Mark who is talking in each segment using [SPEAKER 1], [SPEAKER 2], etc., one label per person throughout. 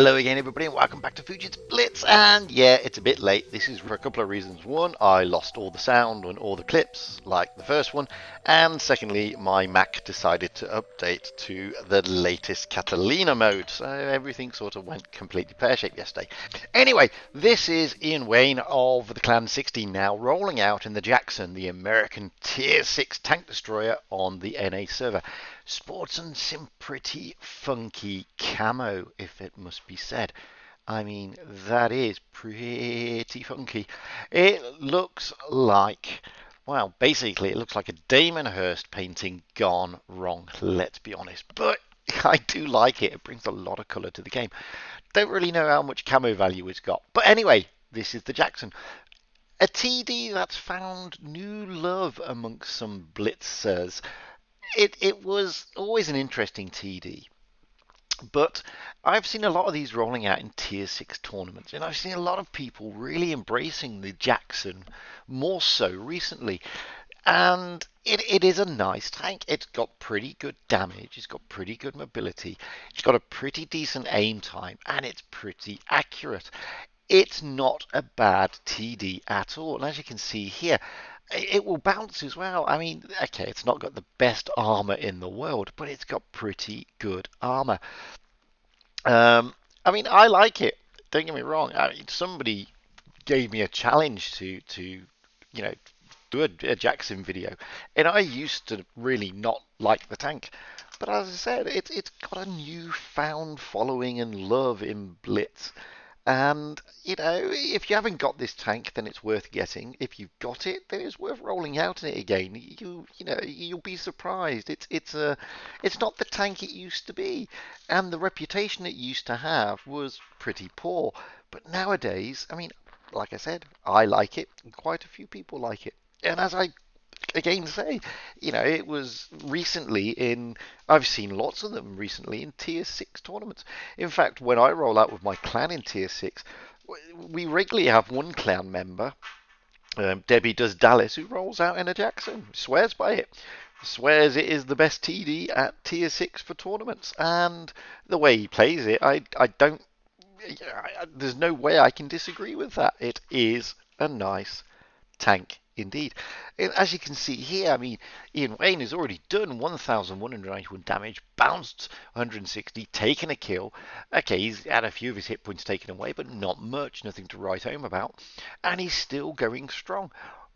[SPEAKER 1] Hello again, everybody, and welcome back to Fujit's Blitz. And yeah, it's a bit late. This is for a couple of reasons. One, I lost all the sound and all the clips, like the first one. And secondly, my Mac decided to update to the latest Catalina mode. So everything sort of went completely pear-shaped yesterday. Anyway, this is Ian Wayne of the Clan 16 now, rolling out in the Jackson, the American Tier 6 tank destroyer on the NA server. Sports and some pretty funky camo, if it must be said. I mean, that is pretty funky. It looks like, well, basically it looks like a Damon Hirst painting gone wrong, let's be honest. But I do like it. It brings a lot of colour to the game. Don't really know how much camo value it's got. But anyway, this is the Jackson. A TD that's found new love amongst some blitzers. It was always an interesting TD, but I've seen a lot of these rolling out in Tier 6 tournaments, and I've seen a lot of people really embracing the Jackson more so recently. And it is a nice tank. It's got pretty good damage, it's got pretty good mobility, it's got a pretty decent aim time, and it's pretty accurate. It's not a bad TD at all, and as you can see here, it will bounce as well. I mean, okay, it's not got the best armor in the world, but it's got pretty good armor. I mean, I like it. Don't get me wrong. I mean, somebody gave me a challenge to you know, do a Jackson video, and I used to really not like the tank. But as I said, it's got a newfound following and love in Blitz. And, you know, if you haven't got this tank, then it's worth getting. If you've got it, then it's worth rolling out in it again. You know, you'll be surprised. It's not the tank it used to be, and the reputation it used to have was pretty poor. But nowadays, I mean, like I said, I like it, and quite a few people like it. And as I again say, you know, it was recently I've seen lots of them recently in Tier 6 tournaments. In fact, when I roll out with my clan in Tier 6, we regularly have one clan member, Debbie Does Dallas, who rolls out in a Jackson, swears by it. Swears it is the best TD at Tier 6 for tournaments. And the way he plays it, I don't, there's no way I can disagree with that. It is a nice tank indeed. As you can see here, I mean, Ian Wayne has already done 1,191 damage, bounced 160, taken a kill. Okay, he's had a few of his hit points taken away, but not much, nothing to write home about. And he's still going strong.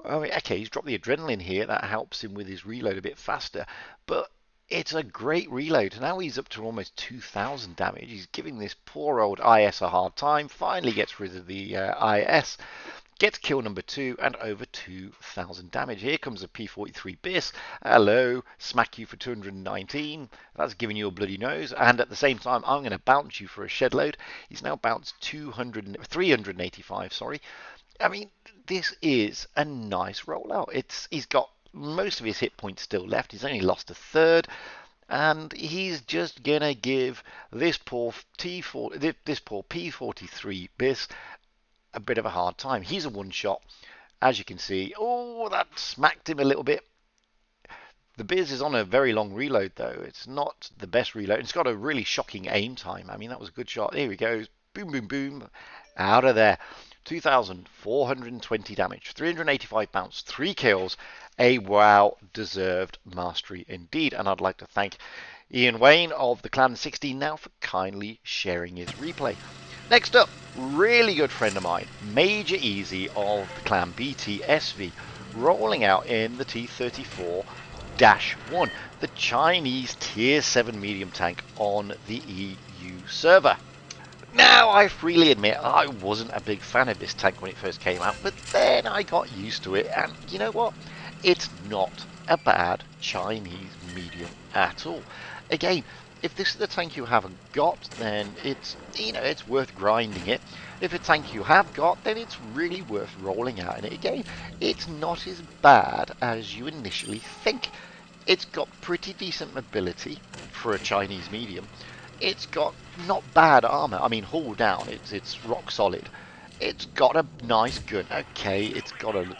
[SPEAKER 1] I mean, okay, he's dropped the adrenaline here, that helps him with his reload a bit faster, but it's a great reload. Now he's up to almost 2,000 damage. He's giving this poor old IS a hard time, finally gets rid of the IS. Gets kill number 2 and over 2,000 damage. Here comes a P43 Biss. Hello, smack you for 219. That's giving you a bloody nose. And at the same time, I'm going to bounce you for a shed load. He's now bounced 385. Sorry. I mean, this is a nice rollout. He's got most of his hit points still left. He's only lost a third. And he's just going to give this poor P43 Biss a bit of a hard time. He's a one-shot, as you can see. Oh, that smacked him a little bit. The Biz is on a very long reload, though. It's not the best reload. It's got a really shocking aim time. I mean, that was a good shot. Here he goes. Boom, boom, boom. Out of there. 2,420 damage. 385 bounce. 3 kills. A wow-deserved mastery indeed. And I'd like to thank Ian Wayne of the Clan 16 now for kindly sharing his replay. Next up, really good friend of mine, Major Easy of the Clan BTSV, rolling out in the T34-1, the Chinese Tier 7 medium tank on the EU server. Now, I freely admit I wasn't a big fan of this tank when it first came out, but then I got used to it, and you know what? It's not a bad Chinese medium at all. Again, if this is the tank you haven't got, then it's worth grinding it. If it's a tank you have got, then it's really worth rolling out in it again. It's not as bad as you initially think. It's got pretty decent mobility for a Chinese medium. It's got not bad armor. I mean, hull down, it's rock solid. It's got a nice gun. Okay, it's got a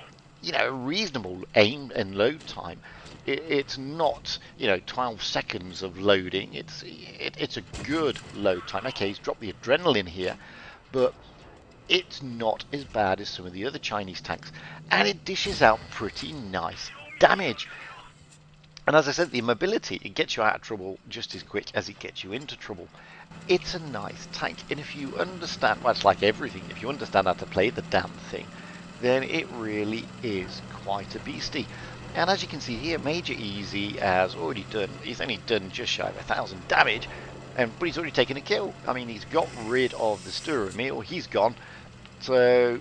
[SPEAKER 1] reasonable aim and load time. It's not, 12 seconds of loading. It's a good load time. Okay, he's dropped the adrenaline here, but it's not as bad as some of the other Chinese tanks, and it dishes out pretty nice damage. And as I said, the mobility, it gets you out of trouble just as quick as it gets you into trouble. It's a nice tank, and if you understand, well, it's like everything, if you understand how to play the damn thing, then it really is quite a beastie. And as you can see here, Major Easy has already done, he's only done just shy of 1,000 damage, but he's already taken a kill. I mean, he's got rid of the Stirrer Meal, he's gone. So,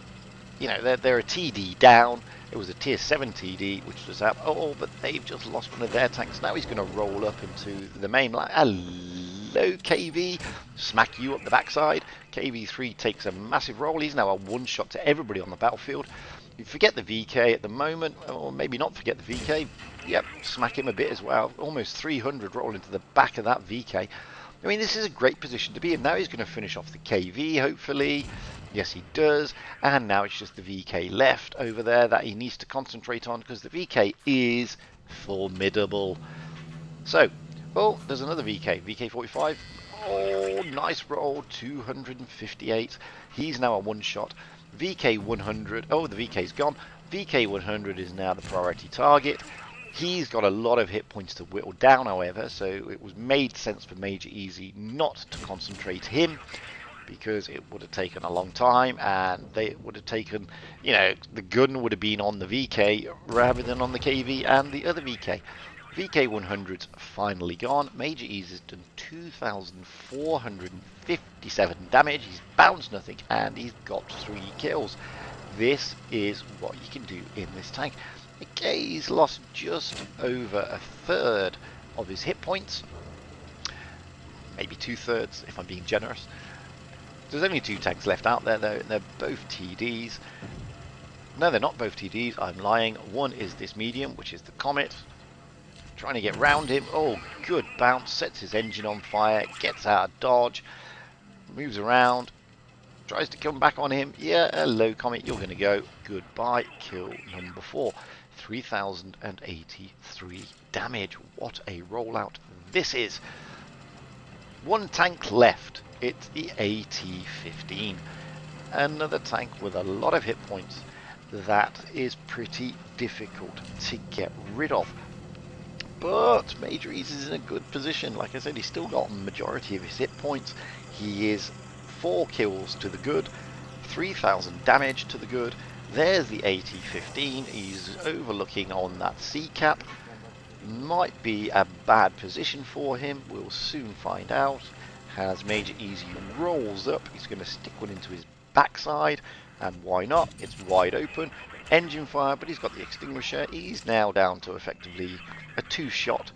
[SPEAKER 1] they're a TD down. It was a tier 7 TD, which was up. Oh, but they've just lost one of their tanks. Now he's going to roll up into the main line. Hello, KV. Smack you up the backside. KV3 takes a massive roll. He's now a one-shot to everybody on the battlefield. You forget the VK at the moment, or maybe not forget the VK. Yep, smack him a bit as well. Almost 300 roll into the back of that VK. I mean, this is a great position to be in. Now he's going to finish off the KV, hopefully. Yes, he does. And now it's just the VK left over there that he needs to concentrate on, because the VK is formidable. So, oh, there's another VK. VK45. Oh, nice roll. 258. He's now a one-shot. VK100. Oh, the VK's gone. VK100 is now the priority target. He's got a lot of hit points to whittle down, however, so it was made sense for Major Easy not to concentrate him, because it would have taken a long time, and they would have taken, the gun would have been on the VK rather than on the KV and the other VK. VK100's finally gone. Major Easy's done 2,457 damage. He's bounced nothing, and he's got 3 kills. This is what you can do in this tank. Okay, he's lost just over a third of his hit points. Maybe 2/3 if I'm being generous. There's only 2 tanks left out there though, and they're both TDs. No, they're not both TDs, I'm lying. One is this medium, which is the Comet. Trying to get round him. Oh, good bounce. Sets his engine on fire. Gets out of dodge. Moves around. Tries to come back on him. Yeah, hello, Comet. You're going to go. Goodbye. Kill number 4. 3,083 damage. What a rollout this is. 1 tank left. It's the AT-15. Another tank with a lot of hit points that is pretty difficult to get rid of. But Major Easy is in a good position. Like I said, he's still got a majority of his hit points. He is 4 kills to the good, 3,000 damage to the good. There's the AT-15. He's overlooking on that C cap. Might be a bad position for him. We'll soon find out. As Major Easy rolls up, he's going to stick one into his backside. And why not? It's wide open. Engine fire, but he's got the extinguisher. He's now down to effectively a 2-shot.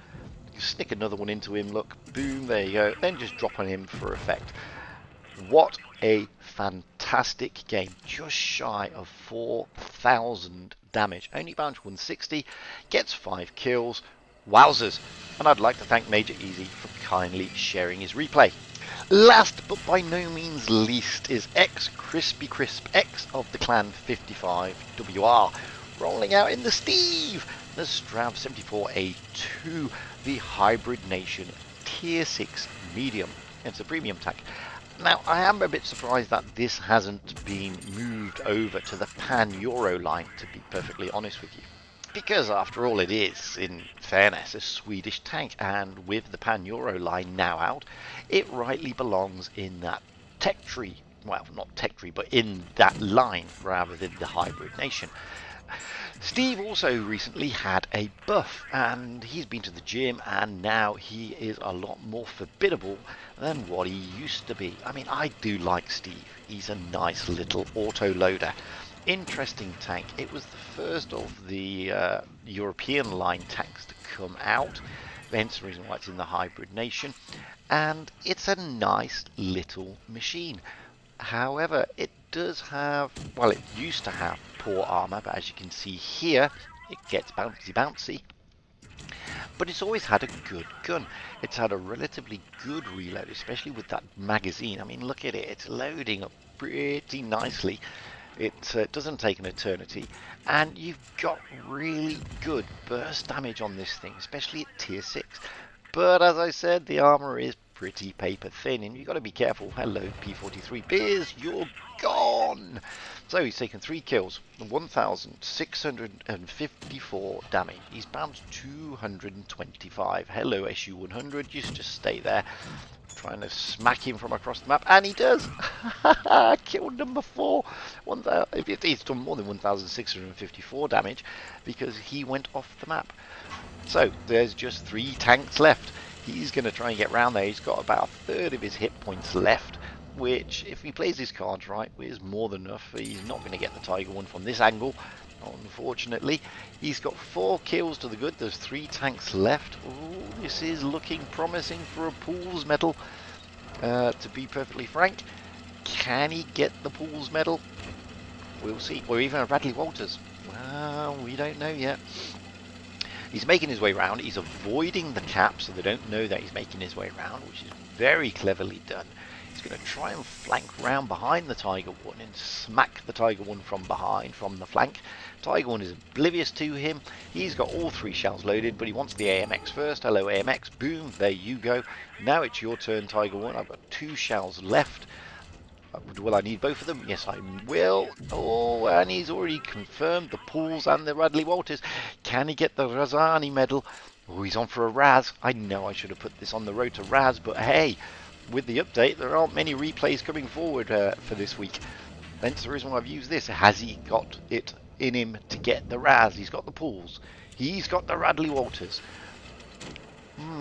[SPEAKER 1] You stick another one into him, look, boom, there you go. Then just drop on him for effect. What a fantastic game. Just shy of 4,000 damage. Only bound to 160. Gets 5 kills. Wowzers. And I'd like to thank Major Easy for kindly sharing his replay. Last but by no means least is xCrispyCrispx of the Clan 55WR, rolling out in the Steve, the Strav 74A2, the Hybrid Nation Tier 6 Medium. It's a premium tank. Now, I am a bit surprised that this hasn't been moved over to the Pan-Euro line, to be perfectly honest with you. Because after all, it is, in fairness, a Swedish tank, and with the Pan-Euro line now out, it rightly belongs in that tech tree. Well, not tech tree, but in that line rather than the Hybrid Nation. Steve also recently had a buff, and he's been to the gym, and now he is a lot more formidable than what he used to be. I mean, I do like Steve. He's a nice little auto-loader. Interesting tank. It was the first of the European line tanks to come out, hence the reason why it's in the Hybrid Nation, and it's a nice little machine. However, it does have, well, it used to have poor armor, but as you can see here, it gets bouncy. But it's always had a good gun. It's had a relatively good reload, especially with that magazine. I mean, look at it. It's loading up pretty nicely. It doesn't take an eternity, and you've got really good burst damage on this thing, especially at tier 6. But as I said, the armor is pretty paper thin, and you've got to be careful. Hello, P43 Beers, you're gone! So he's taken 3 kills, 1,654 damage. He's bounced 225. Hello, SU100, you should just stay there. Trying to smack him from across the map, and he does! Kill number 4. He's done more than 1,654 damage because he went off the map. So there's just 3 tanks left. He's going to try and get round there. He's got about a third of his hit points left, which, if he plays his cards right, is more than enough. He's not going to get the Tiger one from this angle, unfortunately. He's got 4 kills to the good. There's 3 tanks left. Ooh, this is looking promising for a Pools medal, to be perfectly frank. Can he get the Pools medal? We'll see. Or even a Bradley Walters. Well, we don't know yet. He's making his way around. He's avoiding the cap so they don't know that he's making his way around, which is very cleverly done. He's going to try and flank round behind the Tiger One and smack the Tiger One from behind, from the flank. Tiger One is oblivious to him. He's got all 3 shells loaded, but he wants the AMX first. Hello, AMX. Boom. There you go. Now it's your turn, Tiger One. I've got 2 shells left. Will I need both of them? Yes, I will. Oh, and he's already confirmed the Pools and the Radley Walters. Can he get the Razani medal? Oh, he's on for a Raz. I know I should have put this on the road to Raz, but hey, with the update, there aren't many replays coming forward for this week. That's the reason why I've used this. Has he got it in him to get the Raz? He's got the Pools. He's got the Radley Walters.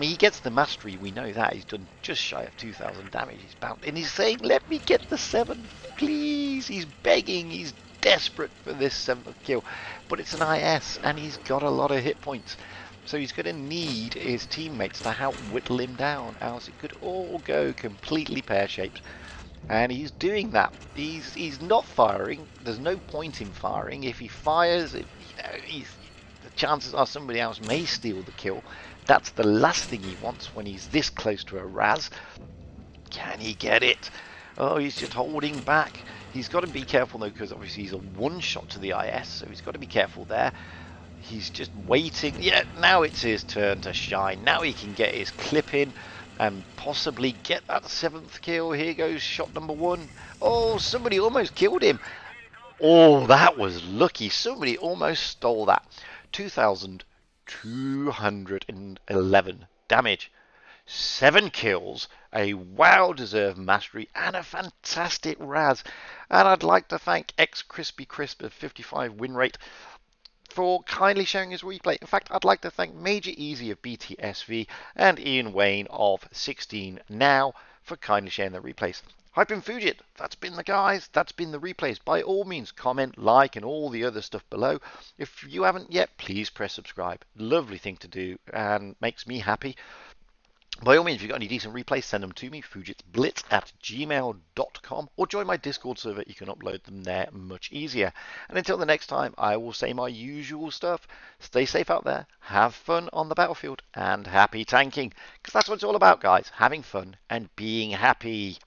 [SPEAKER 1] He gets the mastery, we know that. He's done just shy of 2,000 damage. He's bound, and he's saying, let me get the 7th, please. He's begging, he's desperate for this 7th kill. But it's an IS, and he's got a lot of hit points. So he's going to need his teammates to help whittle him down, else it could all go completely pear-shaped. And he's doing that. He's not firing. There's no point in firing. If he fires, the chances are somebody else may steal the kill. That's the last thing he wants when he's this close to a Raz. Can he get it? Oh, he's just holding back. He's got to be careful though, because obviously he's a one-shot to the IS, so he's got to be careful there. He's just waiting. Yeah, now it's his turn to shine. Now he can get his clip in and possibly get that 7th kill. Here goes shot number 1. Oh, somebody almost killed him. Oh, that was lucky. Somebody almost stole that. 2,211 damage. 7 kills, a well-deserved mastery, and a fantastic Raz. And I'd like to thank xCrispyCrispx 55 win rate for kindly sharing his replay. In fact, I'd like to thank Major Easy of BTSV and Ian Wayne of 16 Now for kindly sharing their replays. Hyping Fujit, that's been the guys, that's been the replays. By all means, comment, like, and all the other stuff below. If you haven't yet, please press subscribe. Lovely thing to do and makes me happy. By all means, if you've got any decent replays, send them to me, fujitsblitz@gmail.com, or join my Discord server. You can upload them there much easier. And until the next time, I will say my usual stuff. Stay safe out there, have fun on the battlefield, and happy tanking. Because that's what it's all about, guys. Having fun and being happy.